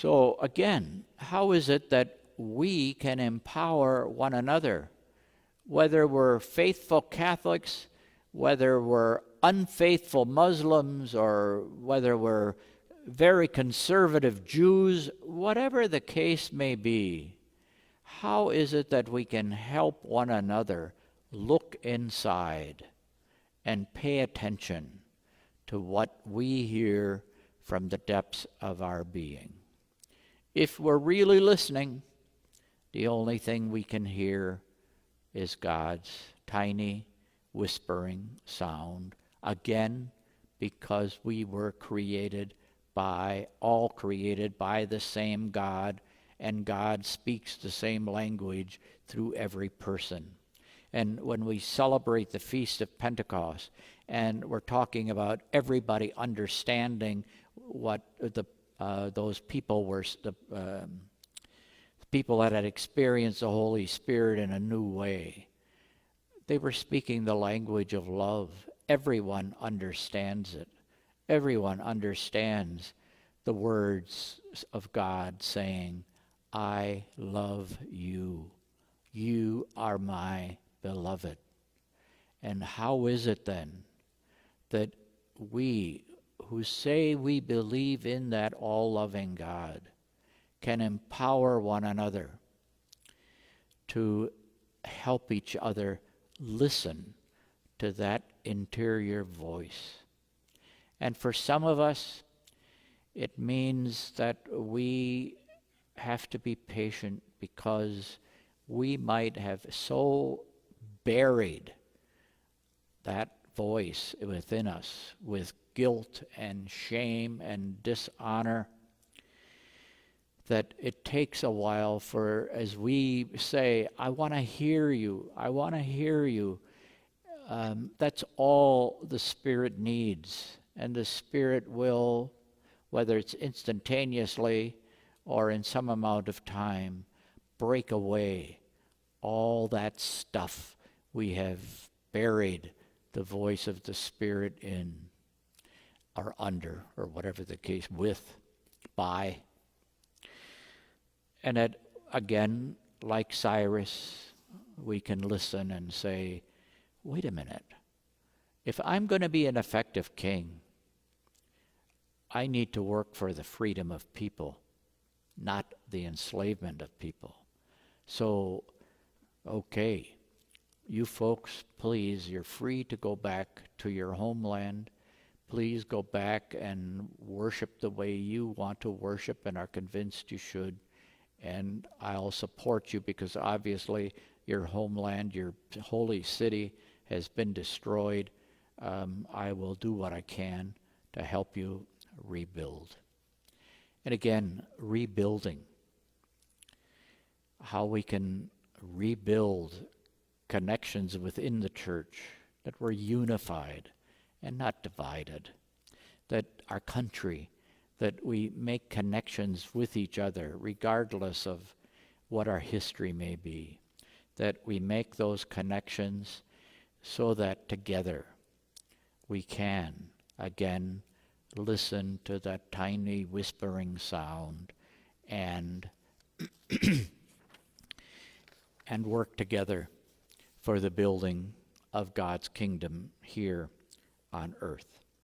So again, how is it that we can empower one another? Whether we're faithful Catholics, whether we're unfaithful Muslims, or whether we're very conservative Jews, whatever the case may be, how is it that we can help one another look inside and pay attention to what we hear from the depths of our being? If we're really listening, the only thing we can hear is God's tiny whispering sound, again, because we were all created by the same God, and God speaks the same language through every person. And when we celebrate the Feast of Pentecost, and we're talking about everybody understanding what those people were, the people that had experienced the Holy Spirit in a new way, they were speaking the language of love. Everyone understands it. Everyone understands the words of God saying, I love you. You are my beloved. And how is it then that we, who say we believe in that all-loving God, can empower one another to help each other listen to that interior voice? And for some of us, it means that we have to be patient, because we might have so buried that voice within us with guilt and shame and dishonor that it takes a while for, as we say, I want to hear you, I want to hear you. That's all the Spirit needs. And the Spirit will, whether it's instantaneously or in some amount of time, break away all that stuff we have buried the voice of the Spirit in, or under, or whatever the case, with, by. And that, again, like Cyrus, we can listen and say, wait a minute. If I'm going to be an effective king, I need to work for the freedom of people, not the enslavement of people. So, okay, you folks, please, you're free to go back to your homeland. Please go back and worship the way you want to worship and are convinced you should. And I'll support you, because obviously your homeland, your holy city, has been destroyed. I will do what I can to help you rebuild. And again, rebuilding. How we can rebuild connections within the church, that we're unified and not divided. That our country, that we make connections with each other regardless of what our history may be. That we make those connections so that together we can, again, listen to that tiny whispering sound and and work together for the building of God's kingdom here on earth.